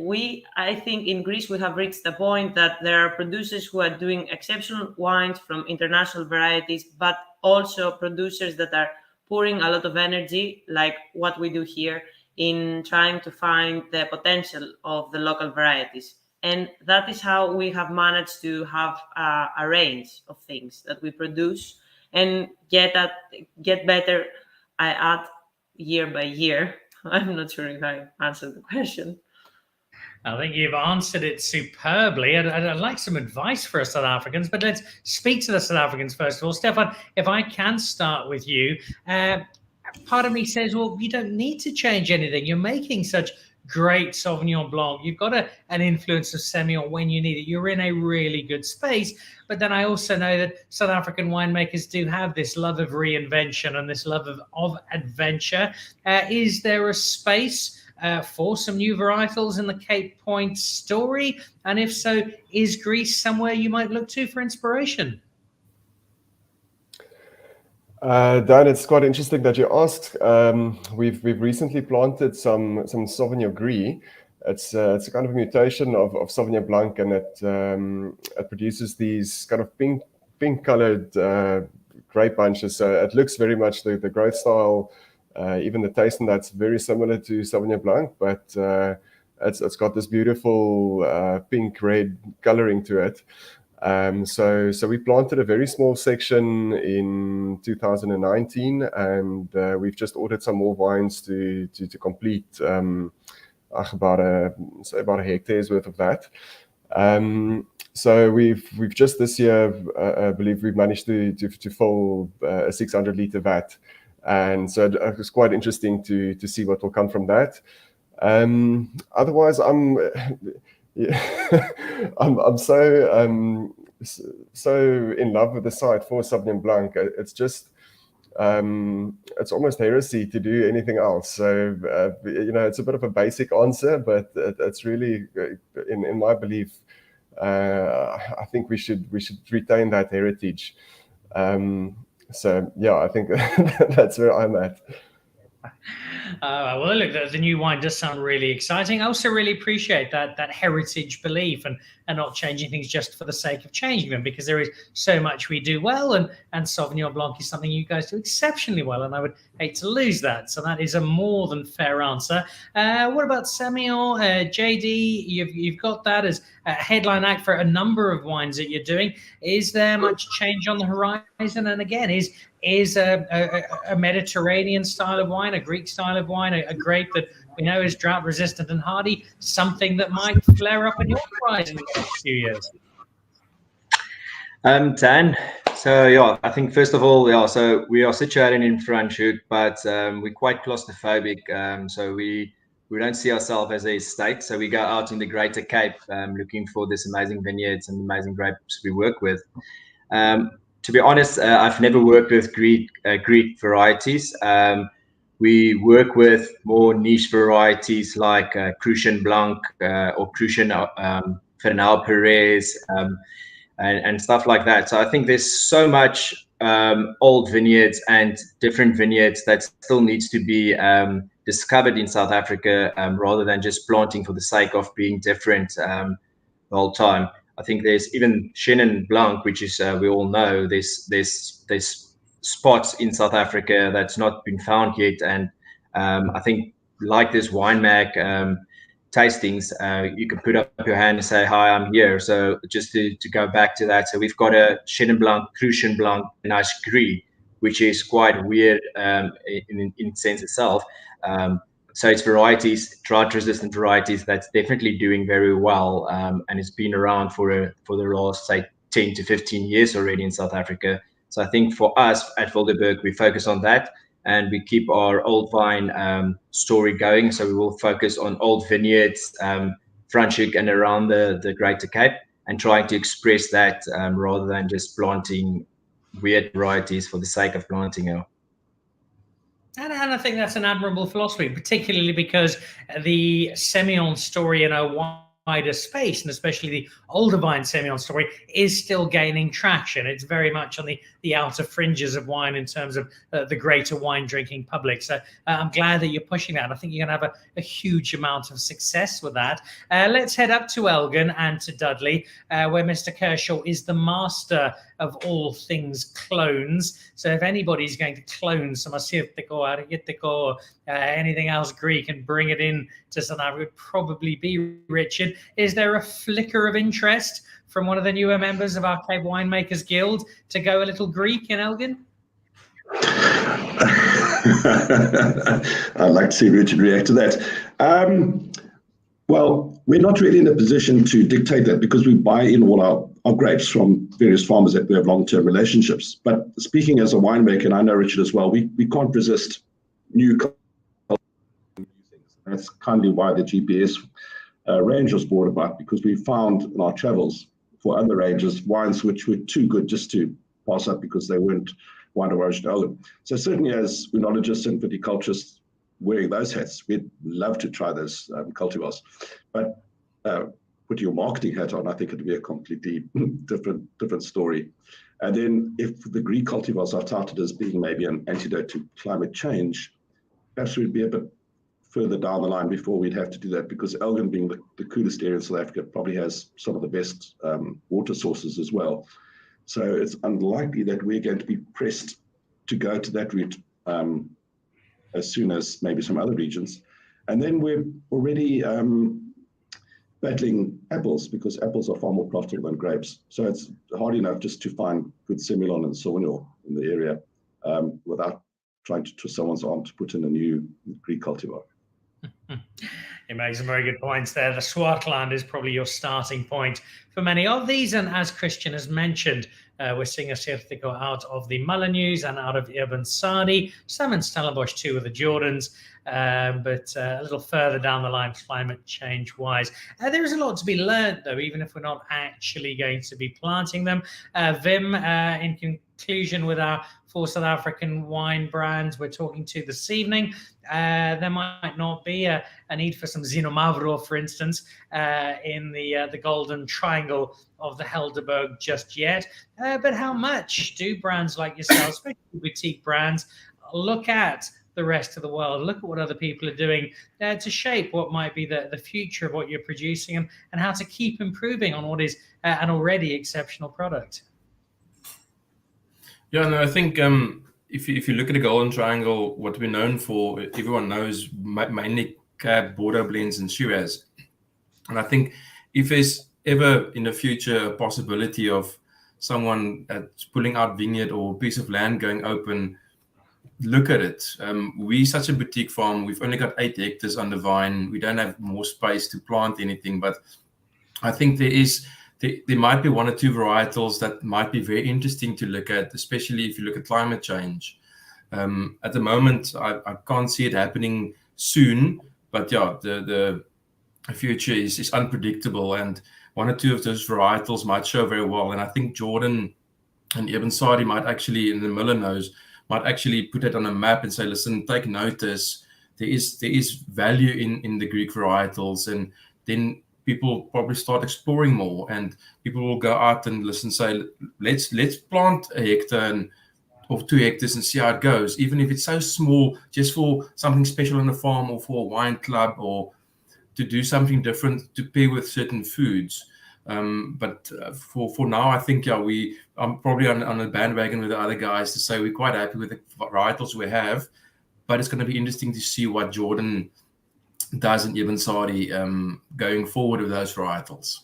I think in Greece, we have reached the point that there are producers who are doing exceptional wines from international varieties, but also producers that are pouring a lot of energy, like what we do here, in trying to find the potential of the local varieties. And that is how we have managed to have a range of things that we produce and get better. I add year by year. I'm not sure if I answered the question. I think you've answered it superbly. I'd like some advice for us South Africans, but let's speak to the South Africans first of all. Stefan, if I can start with you, part of me says, well, you don't need to change anything. You're making such great Sauvignon Blanc. You've got an influence of Semillon when you need it. You're in a really good space. But then I also know that South African winemakers do have this love of reinvention and this love of adventure. Is there a space for some new varietals in the Cape Point story? And if so, is Greece somewhere you might look to for inspiration? Dan, it's quite interesting that you asked. We've recently planted some Sauvignon Gris. It's a kind of a mutation of Sauvignon Blanc, and it produces these kind of pink colored grape bunches. So it looks very much the growth style. Even the taste, and that's very similar to Sauvignon Blanc, but it's got this beautiful pink red coloring to it. So we planted a very small section in 2019, and we've just ordered some more vines to complete about a hectare's worth of that. So we've just this year, I believe we've managed to fill a 600-liter vat. And so it was quite interesting to see what will come from that. Otherwise, I'm so in love with the site for Sauvignon Blanc. It's just it's almost heresy to do anything else. So it's a bit of a basic answer, but it's really, in my belief, I think we should retain that heritage. So yeah, I think that's where I'm at. Well, look, the new wine does sound really exciting. I also really appreciate that heritage belief and not changing things just for the sake of changing them, because there is so much we do well, and Sauvignon Blanc is something you guys do exceptionally well, and I would hate to lose that. So that is a more than fair answer. What about Semillon? JD, you've got that as a headline act for a number of wines that you're doing. Is there much change on the horizon? And again, is a Mediterranean style of wine, a Greek style of wine, a grape that we know is drought resistant and hardy, something that might flare up in your horizon in the next few years? Dan, so yeah, I think first of all, so we are situated in Franschhoek, but we're quite claustrophobic. So we don't see ourselves as a state. So we go out in the Greater Cape looking for this amazing vineyards and amazing grapes we work with. To be honest, I've never worked with Greek varieties. We work with more niche varieties like Crucian Blanc or Crucian Fernão Perez and stuff like that. So I think there's so much old vineyards and different vineyards that still needs to be discovered in South Africa, rather than just planting for the sake of being different the whole time. I think there's even Chenin Blanc, which is we all know there's spots in South Africa that's not been found yet, and I think like this Winemag tastings, you can put up your hand and say, "Hi, I'm here." So just to go back to that, so we've got a Chenin Blanc, Crucian Blanc, nice Gris, which is quite weird in sense itself. So it's varieties, drought-resistant varieties, that's definitely doing very well, and it's been around for the last, say, 10 to 15 years already in South Africa. So I think for us at Wildeburg, we focus on that, and we keep our old vine story going. So we will focus on old vineyards, Franschhoek and around the Greater Cape, and trying to express that rather than just planting weird varieties for the sake of planting. And I think that's an admirable philosophy, particularly because the Semillon story in a wider space, and especially the older vine Semillon story is still gaining traction. It's very much on the outer fringes of wine in terms of the greater wine drinking public. So I'm glad that you're pushing that. I think you're going to have a huge amount of success with that. Let's head up to Elgin and to Dudley, where Mr. Kershaw is the master of all things clones. So if anybody's going to clone some Assyrtiko, Argitiko, anything else Greek and bring it in to South Africa, would probably be Richard. Is there a flicker of interest from one of the newer members of our Cape Winemakers Guild to go a little Greek in Elgin? I'd like to see Richard react to that. Well, we're not really in a position to dictate that because we buy in all our grapes from various farmers that we have long-term relationships. But speaking as a winemaker, and I know Richard as well, we can't resist new things. That's kindly why the GPS range was brought about, because we found in our travels for other ranges wines which were too good just to pass up because they weren't wine of origin Elgin. So certainly as enologists and viticulturists wearing those hats, we'd love to try those cultivars. But put your marketing hat on, I think it'd be a completely different story. And then if the Greek cultivars are touted as being maybe an antidote to climate change, perhaps we'd be a bit further down the line before we'd have to do that, because Elgin, being the coolest area in South Africa, probably has some of the best water sources as well. So it's unlikely that we're going to be pressed to go to that route as soon as maybe some other regions. And then we're already battling apples, because apples are far more profitable than grapes. So it's hard enough just to find good Semillon and Sauvignon in the area without trying to twist someone's arm to put in a new Greek cultivar. You make some very good points there. The Swartland is probably your starting point for many of these. And as Christian has mentioned, we're seeing Assyrtiko out of the Molyneux and out of Ibn Sadi, some in Stellenbosch too with the Jordans, but a little further down the line climate change wise. There is a lot to be learned though, even if we're not actually going to be planting them. Vim, in conclusion with our 4 South African wine brands we're talking to this evening, there might not be a need for some Zino Mavro, for instance, in the golden triangle of the Helderberg just yet. But how much do brands like yourselves, especially boutique brands, look at the rest of the world, look at what other people are doing to shape what might be the future of what you're producing, and how to keep improving on what is an already exceptional product? Yeah, no, I think if you look at the Golden Triangle, what we're known for, everyone knows mainly Cab, Bordeaux blends, and Shiraz. And I think if there's ever in the future a possibility of someone pulling out vineyard or piece of land going open, look at it. We're such a boutique farm. We've only got 8 hectares on the vine. We don't have more space to plant anything, but I think there might be 1 or 2 varietals that might be very interesting to look at, especially if you look at climate change. At the moment, I can't see it happening soon, but yeah, the future is unpredictable, and 1 or 2 of those varietals might show very well. And I think Jordan and Ibn Sadi might actually, in the Molyneux, might actually put it on a map and say, listen, take notice, there is value in the Greek varietals, and then people probably start exploring more, and people will go out and listen, say, let's plant a hectare or 2 hectares and see how it goes, even if it's so small, just for something special on the farm or for a wine club, or to do something different to pair with certain foods. But for now, I think I'm probably on a bandwagon with the other guys to say we're quite happy with the varietals we have, but it's going to be interesting to see what Jordan does in Ibn Sadi going forward with those varietals.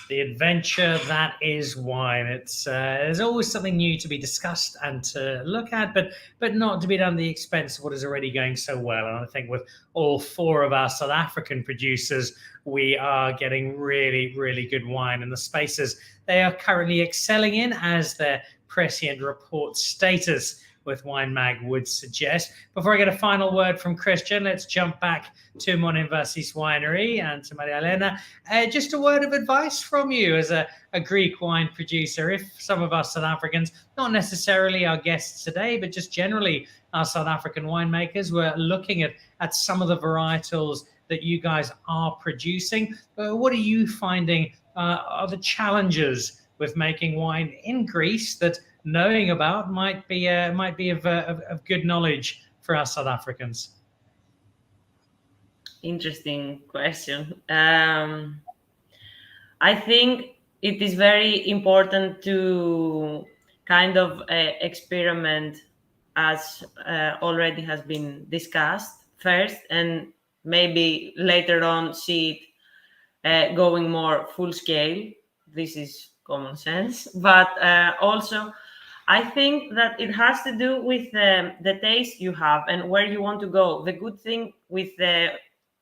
The adventure that is wine. It's there's always something new to be discussed and to look at, but not to be done at the expense of what is already going so well. And I think with all 4 of our South African producers, we are getting really, really good wine in the spaces they are currently excelling in, as their prescient report status with Winemag would suggest. Before I get a final word from Christian, let's jump back to Moni Emvasis Winery and to Maria Elena. Just a word of advice from you as a Greek wine producer. If some of our South Africans, not necessarily our guests today, but just generally our South African winemakers, were looking at some of the varietals that you guys are producing. What are you finding are the challenges with making wine in Greece that knowing about might be of good knowledge for us South Africans? Interesting question. I think it is very important to kind of experiment, as already has been discussed first, and maybe later on see it going more full scale. This is common sense, but also I think that it has to do with the taste you have and where you want to go. The good thing with the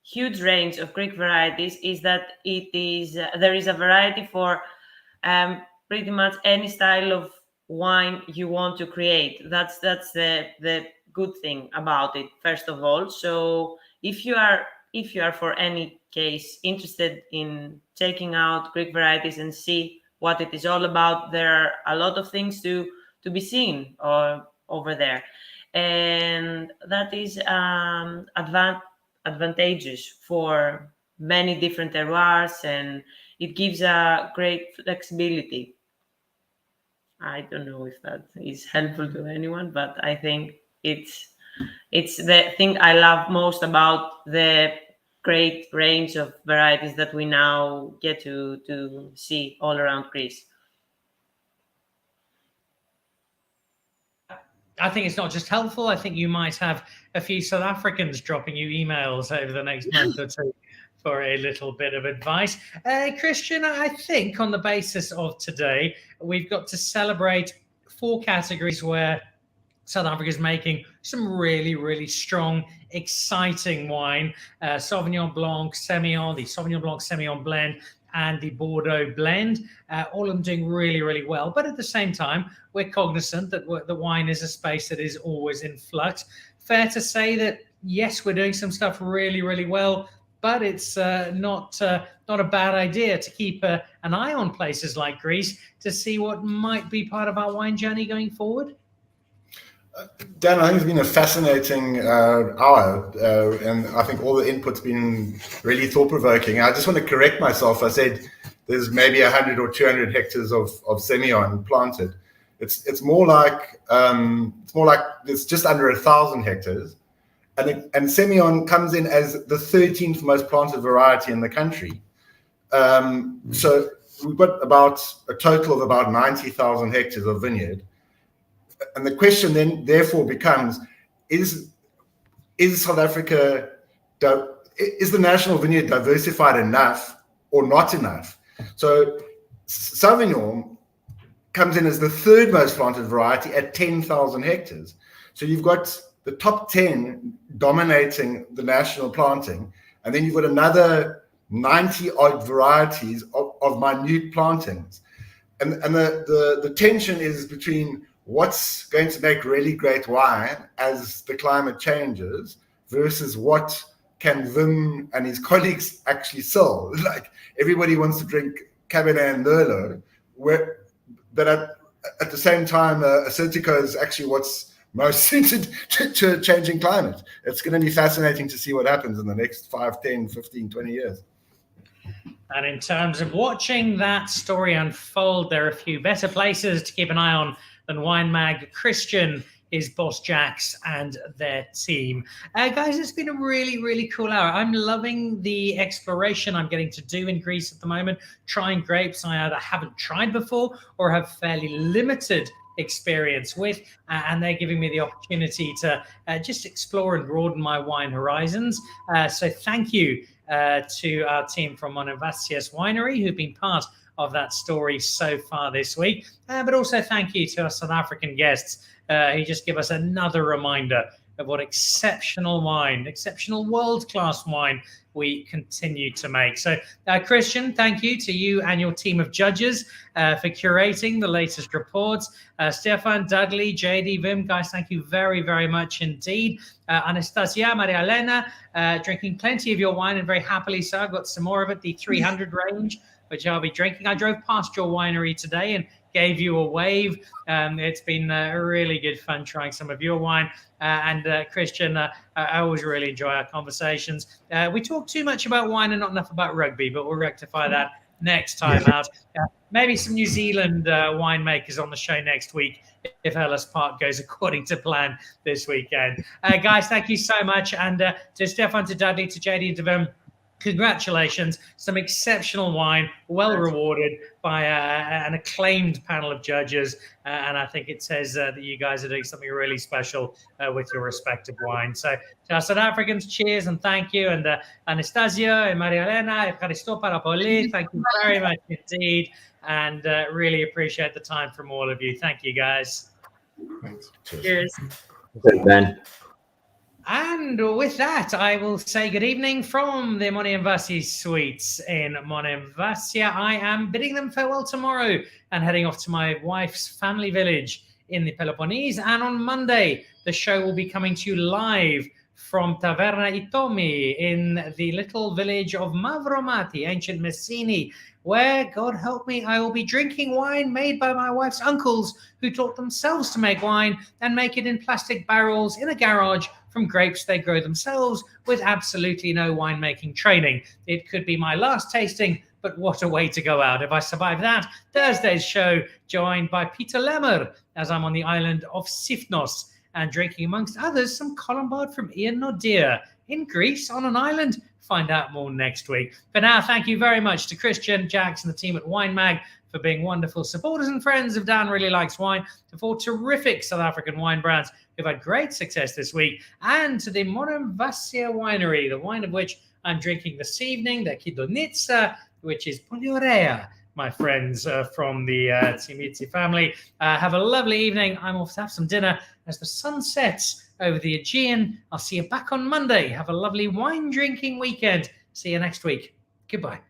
huge range of Greek varieties is that it is there is a variety for pretty much any style of wine you want to create. That's the good thing about it, first of all. So if you are for any case interested in checking out Greek varieties and see what it is all about, there are a lot of things to be seen over there, and that is advantageous for many different terroirs, and it gives a great flexibility. I don't know if that is helpful to anyone, but I think it's the thing I love most about the great range of varieties that we now get to see all around Greece. I think it's not just helpful. I think you might have a few South Africans dropping you emails over the next month or two for a little bit of advice. Christian, I think on the basis of today, we've got to celebrate 4 categories where South Africa is making some really, really strong, exciting wine. Sauvignon Blanc Semillon, the Sauvignon Blanc Semillon blend, and the Bordeaux blend, all of them doing really, really well. But at the same time, we're cognizant that the wine is a space that is always in flux. Fair to say that, yes, we're doing some stuff really, really well, but it's not a bad idea to keep an eye on places like Greece to see what might be part of our wine journey going forward. Dan, I think it's been a fascinating hour, and I think all the input's been really thought-provoking. I just want to correct myself. I said there's maybe 100 or 200 hectares of Semillon planted. It's more like it's just under 1,000 hectares, and Semillon comes in as the 13th most planted variety in the country. So we've got about a total of about 90,000 hectares of vineyard. And the question then therefore becomes, is South Africa, is the national vineyard diversified enough or not enough? So Sauvignon comes in as the 3rd most planted variety at 10,000 hectares. So you've got the top 10 dominating the national planting, and then you've got another 90 odd varieties of minute plantings. And the tension is between what's going to make really great wine as the climate changes versus what can Wim and his colleagues actually sell. Like, everybody wants to drink Cabernet and Merlot, but at the same time, Assyrtiko is actually what's most suited to a changing climate. It's going to be fascinating to see what happens in the next 5, 10, 15, 20 years. And in terms of watching that story unfold, there are a few better places to keep an eye on than Winemag, Christian, his boss Jax, and their team. Guys, it's been a really, really cool hour. I'm loving the exploration I'm getting to do in Greece at the moment, trying grapes I either haven't tried before or have fairly limited experience with, and they're giving me the opportunity to just explore and broaden my wine horizons. So thank you to our team from Monemvasia Wineries who've been part of that story so far this week, but also thank you to our South African guests who just give us another reminder of what exceptional wine, exceptional world-class wine we continue to make. So Christian, thank you to you and your team of judges for curating the latest reports. Stefan, Dudley, JD, Wim, guys, thank you very, very much indeed. Anastasia, Maria Elena, drinking plenty of your wine, and very happily so. I've got some more of it, the 300 range, which I'll be drinking. I drove past your winery today and gave you a wave. It's been really good fun trying some of your wine. And Christian, I always really enjoy our conversations. We talk too much about wine and not enough about rugby, but we'll rectify that next time out. Maybe some New Zealand winemakers on the show next week if Ellis Park goes according to plan this weekend. Guys, thank you so much. And to Stefan, to Dudley, to JD, and to them, congratulations. Some exceptional wine, well rewarded by an acclaimed panel of judges. And I think it says that you guys are doing something really special with your respective wines. So to our South Africans, cheers and thank you. And Anastasia and Maria Elena, Evharisto Parapoli, thank you very much indeed. And really appreciate the time from all of you. Thank you, guys. Thanks. Cheers. Thanks, Ben. And with that, I will say good evening from the Moni Emvasis Suites in Monemvasia. I am bidding them farewell tomorrow and heading off to my wife's family village in the Peloponnese. And on Monday, the show will be coming to you live from Taverna Itomi in the little village of Mavromati, ancient Messini, where, God help me, I will be drinking wine made by my wife's uncles who taught themselves to make wine and make it in plastic barrels in a garage from grapes they grow themselves with absolutely no winemaking training. It could be my last tasting, but what a way to go out. If I survive that, Thursday's show, joined by Peter Lemmer, as I'm on the island of Sifnos and drinking, amongst others, some Colombard from Ian Nodir in Greece on an island. Find out more next week. For now, thank you very much to Christian, Jax, and the team at Winemag for being wonderful supporters and friends of Dan Really Likes Wine, to 4 terrific South African wine brands who've had great success this week, and to the Monemvasia Winery, the wine of which I'm drinking this evening, the Kidonitsa, which is Poliorea, my friends from the Tsimitsi family. Have a lovely evening. I'm off to have some dinner as the sun sets over the Aegean. I'll see you back on Monday. Have a lovely wine drinking weekend. See you next week. Goodbye.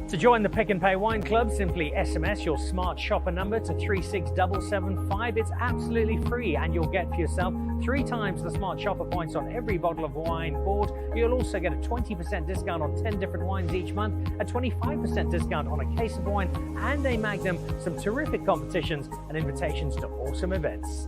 To join the Pick and Pay Wine Club, simply SMS your smart shopper number to 36775. It's absolutely free, and you'll get for yourself 3 times the smart shopper points on every bottle of wine bought. You'll also get a 20% discount on 10 different wines each month, a 25% discount on a case of wine, and a Magnum, some terrific competitions and invitations to awesome events.